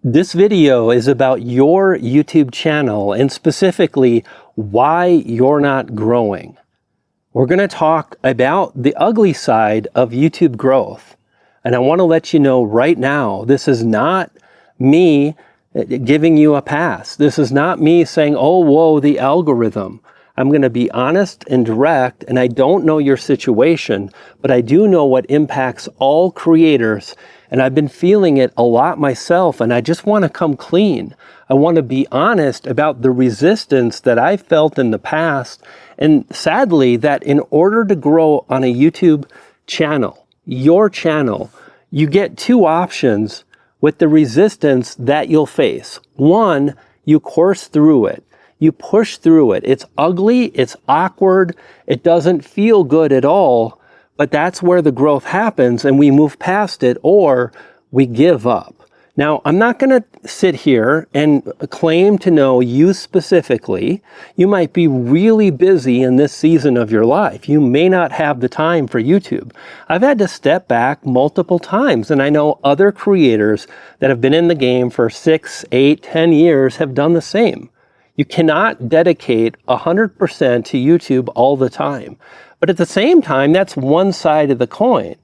This video is about your YouTube channel and specifically why you're not growing. We're going to talk about the ugly side of YouTube growth. And I want to let you know right now, this is not me giving you a pass. This is not me saying, oh, whoa, the algorithm. I'm going to be honest and direct, and I don't know your situation, but I do know what impacts all creators, and I've been feeling it a lot myself, and I just want to come clean. I want to be honest about the resistance that I felt in the past, and sadly, that in order to grow on a YouTube channel, your channel, you get two options with the resistance that you'll face. One, you course through it. You push through it. It's ugly, it's awkward, it doesn't feel good at all, but that's where the growth happens and we move past it or we give up. Now, I'm not going to sit here and claim to know you specifically. You might be really busy in this season of your life. You may not have the time for YouTube. I've had to step back multiple times, and I know other creators that have been in the game for 6, 8, 10 years have done the same. You cannot dedicate 100% to YouTube all the time. But at the same time, that's one side of the coin.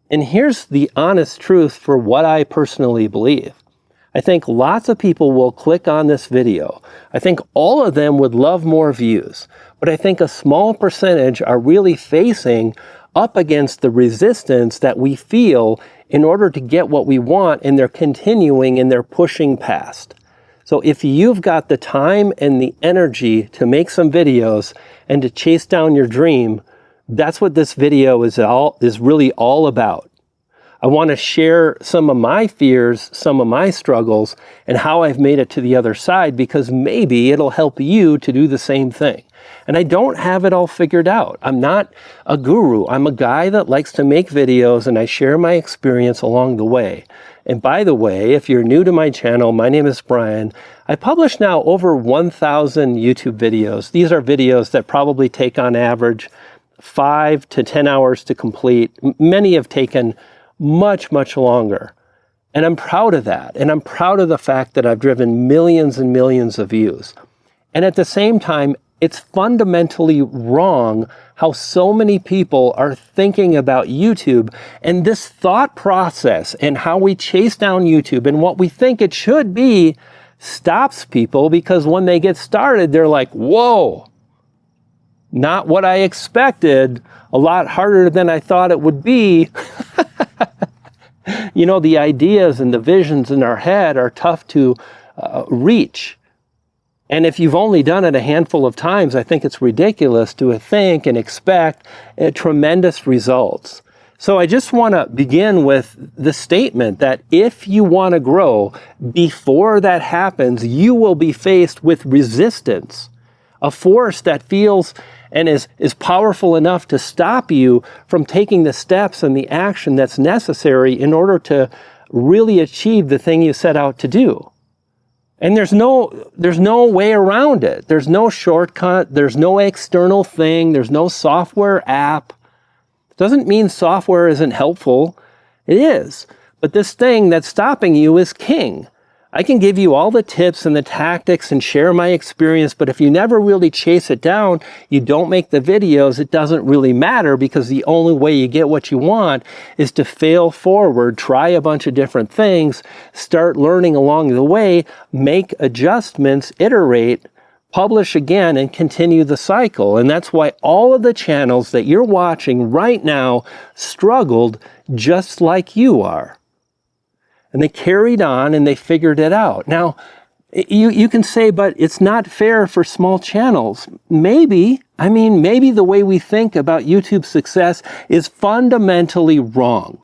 And here's the honest truth for what I personally believe. I think lots of people will click on this video. I think all of them would love more views. But I think a small percentage are really facing up against the resistance that we feel in order to get what we want, and they're continuing and they're pushing past. So if you've got the time and the energy to make some videos and to chase down your dream, that's what this video is really all about. I want to share some of my fears, some of my struggles, and how I've made it to the other side, because maybe it'll help you to do the same thing. And I don't have it all figured out. I'm not a guru. I'm a guy that likes to make videos, and I share my experience along the way. And by the way, if you're new to my channel, my name is Brian. I publish now over 1,000 YouTube videos. These are videos that probably take on average 5 to 10 hours to complete. Many have taken much, much longer. And I'm proud of that. And I'm proud of the fact that I've driven millions and millions of views. And at the same time, it's fundamentally wrong how so many people are thinking about YouTube, and this thought process and how we chase down YouTube and what we think it should be stops people, because when they get started, they're like, whoa, not what I expected, a lot harder than I thought it would be. You know, the ideas and the visions in our head are tough to reach. And if you've only done it a handful of times, I think it's ridiculous to think and expect tremendous results. So I just want to begin with the statement that if you want to grow, before that happens, you will be faced with resistance, a force that feels and is powerful enough to stop you from taking the steps and the action that's necessary in order to really achieve the thing you set out to do. And there's no way around it. There's no shortcut. There's no external thing. There's no software app. It doesn't mean software isn't helpful. It is. But this thing that's stopping you is king. I can give you all the tips and the tactics and share my experience, but if you never really chase it down, you don't make the videos, it doesn't really matter, because the only way you get what you want is to fail forward, try a bunch of different things, start learning along the way, make adjustments, iterate, publish again, and continue the cycle. And that's why all of the channels that you're watching right now struggled just like you are. And they carried on and they figured it out. Now, you can say, but it's not fair for small channels. Maybe, maybe the way we think about YouTube success is fundamentally wrong.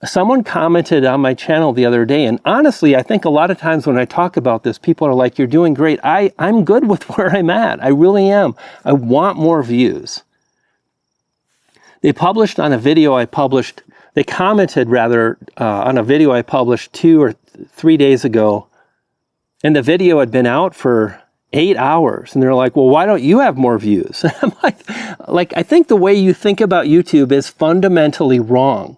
Someone commented on my channel the other day, and honestly, I think a lot of times when I talk about this, people are like, you're doing great. I'm good with where I'm at. I really am. I want more views. They published on a video I published. They commented rather on a video I published 2 or 3 days ago, and the video had been out for 8 hours, and they're like, well, why don't you have more views? I'm like, I think the way you think about YouTube is fundamentally wrong.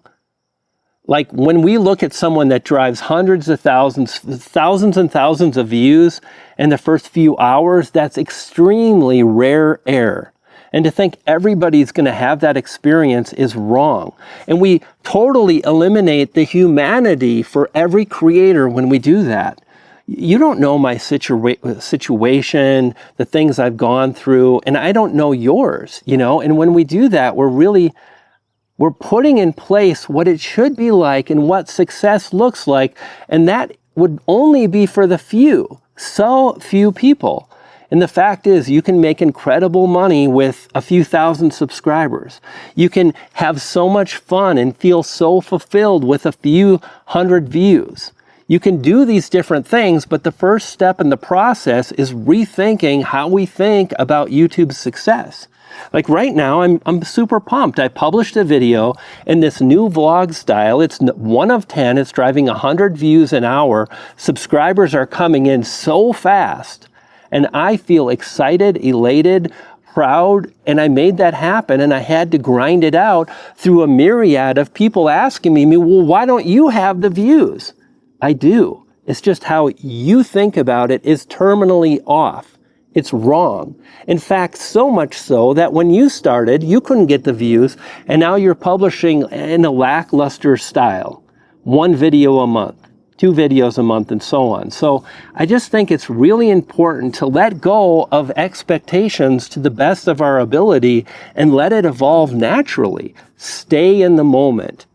Like when we look at someone that drives hundreds of thousands, thousands and thousands of views in the first few hours, that's extremely rare air. And to think everybody's going to have that experience is wrong. And we totally eliminate the humanity for every creator when we do that. You don't know my situation, the things I've gone through, and I don't know yours, you know? And when we do that, we're putting in place what it should be like and what success looks like, and that would only be for the few, so few people. And the fact is, you can make incredible money with a few thousand subscribers. You can have so much fun and feel so fulfilled with a few hundred views. You can do these different things, but the first step in the process is rethinking how we think about YouTube's success. Like right now, I'm super pumped. I published a video in this new vlog style. It's 1 of 10. It's driving 100 views an hour. Subscribers are coming in so fast. And I feel excited, elated, proud, and I made that happen. And I had to grind it out through a myriad of people asking me, well, why don't you have the views? I do. It's just how you think about it is terminally off. It's wrong. In fact, so much so that when you started, you couldn't get the views, and now you're publishing in a lackluster style. 1 video a month, 2 videos a month, and so on. So I just think it's really important to let go of expectations to the best of our ability and let it evolve naturally. Stay in the moment.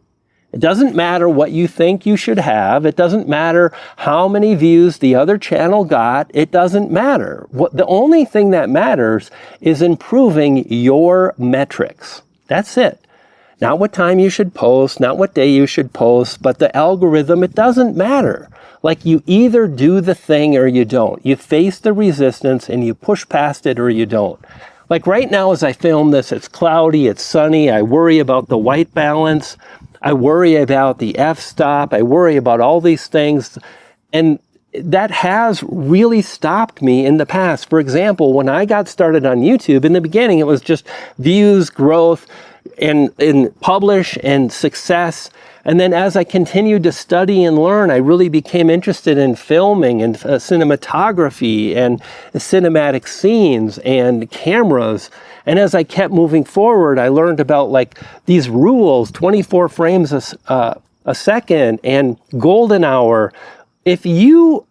It doesn't matter what you think you should have. It doesn't matter how many views the other channel got. It doesn't matter. The only thing that matters is improving your metrics. That's it. Not what time you should post, not what day you should post, but the algorithm, it doesn't matter. Like you either do the thing or you don't. You face the resistance and you push past it or you don't. Like right now as I film this, it's cloudy, it's sunny. I worry about the white balance. I worry about the f-stop. I worry about all these things. And that has really stopped me in the past. For example, when I got started on YouTube, in the beginning, it was just views, growth, and publish and success. And then as I continued to study and learn, I really became interested in filming and cinematography and cinematic scenes and cameras. And as I kept moving forward, I learned about like these rules, 24 frames a second and golden hour. If you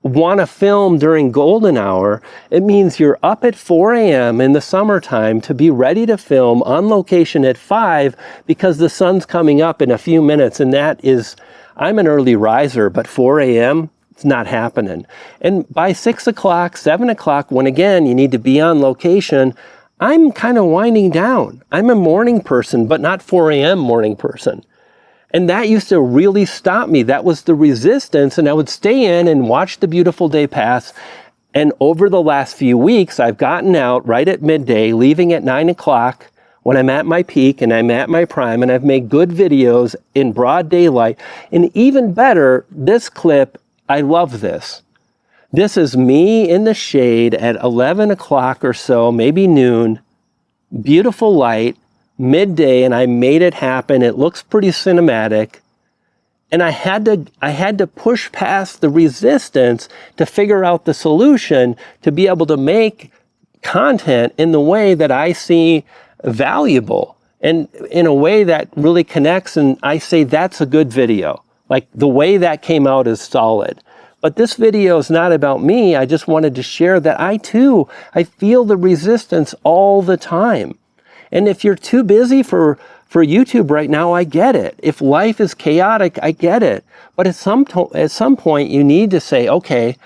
want to film during golden hour, it means you're up at 4 a.m. in the summertime to be ready to film on location at 5 because the sun's coming up in a few minutes. And that is, I'm an early riser, but 4 a.m., it's not happening. And by 6 o'clock, 7 o'clock, when again, you need to be on location, I'm kind of winding down. I'm a morning person, but not 4 a.m. morning person. And that used to really stop me. That was the resistance. And I would stay in and watch the beautiful day pass. And over the last few weeks, I've gotten out right at midday, leaving at 9 o'clock when I'm at my peak and I'm at my prime. And I've made good videos in broad daylight. And even better, this clip, I love this. This is me in the shade at 11 o'clock or so, maybe noon, beautiful light, midday, and I made it happen. It looks pretty cinematic. And I had to push past the resistance to figure out the solution to be able to make content in the way that I see valuable and in a way that really connects. And I say that's a good video. Like the way that came out is solid. But this video is not about me. I just wanted to share that I feel the resistance all the time. And if you're too busy for YouTube right now, I get it. If life is chaotic, I get it. But at some point, you need to say, okay,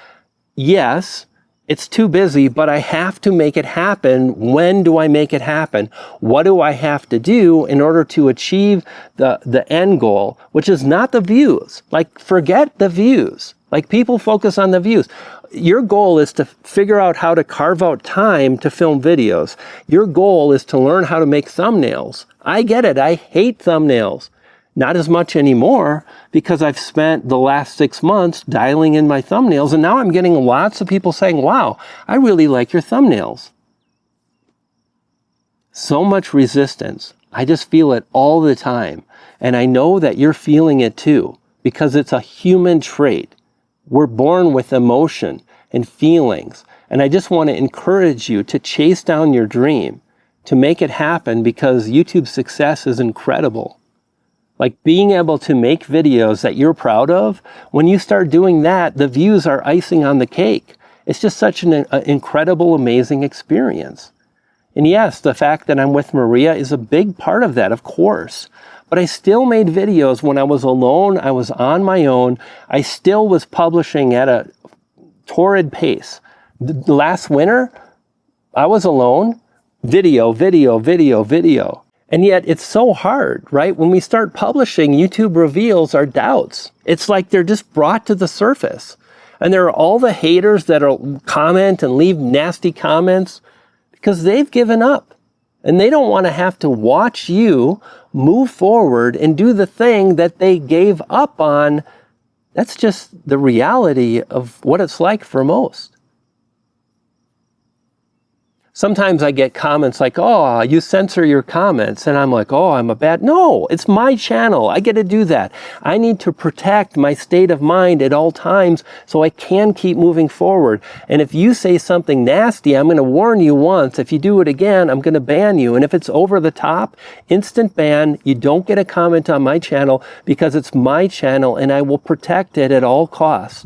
yes, it's too busy, but I have to make it happen. When do I make it happen? What do I have to do in order to achieve the end goal, which is not the views? Like, forget the views. Like, people focus on the views. Your goal is to figure out how to carve out time to film videos. Your goal is to learn how to make thumbnails. I get it. I hate thumbnails. Not as much anymore because I've spent the last 6 months dialing in my thumbnails, and now I'm getting lots of people saying, wow, I really like your thumbnails. So much resistance. I just feel it all the time. And I know that you're feeling it too, because it's a human trait. We're born with emotion and feelings. And I just want to encourage you to chase down your dream, to make it happen, because YouTube's success is incredible. Like being able to make videos that you're proud of, when you start doing that, the views are icing on the cake. It's just such an incredible, amazing experience. And yes, the fact that I'm with Maria is a big part of that, of course. But I still made videos when I was alone. I was on my own. I still was publishing at a torrid pace. Last winter, I was alone. Video. And yet it's so hard, right? When we start publishing, YouTube reveals our doubts. It's like they're just brought to the surface. And there are all the haters that'll comment and leave nasty comments because they've given up. And they don't want to have to watch you move forward and do the thing that they gave up on. That's just the reality of what it's like for most. Sometimes I get comments like, oh, you censor your comments. And I'm like, oh, I'm a bad... No, it's my channel. I get to do that. I need to protect my state of mind at all times so I can keep moving forward. And if you say something nasty, I'm going to warn you once. If you do it again, I'm going to ban you. And if it's over the top, instant ban. You don't get a comment on my channel because it's my channel and I will protect it at all costs.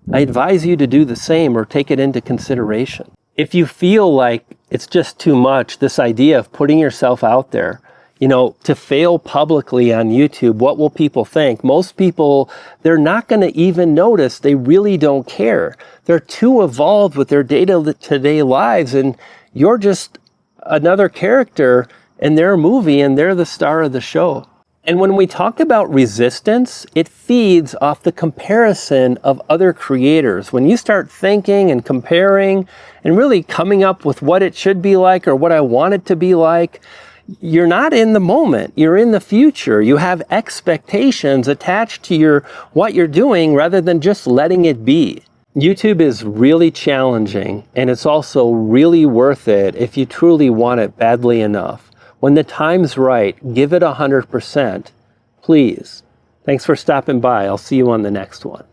I advise you to do the same or take it into consideration. If you feel like it's just too much, this idea of putting yourself out there, to fail publicly on YouTube, what will people think? Most people, they're not going to even notice. They really don't care. They're too evolved with their day-to-day lives, and you're just another character in their movie, and they're the star of the show. And when we talk about resistance, it feeds off the comparison of other creators. When you start thinking and comparing and really coming up with what it should be like or what I want it to be like, you're not in the moment. You're in the future. You have expectations attached to what you're doing rather than just letting it be. YouTube is really challenging, and it's also really worth it if you truly want it badly enough. When the time's right, give it 100%. Please. Thanks for stopping by. I'll see you on the next one.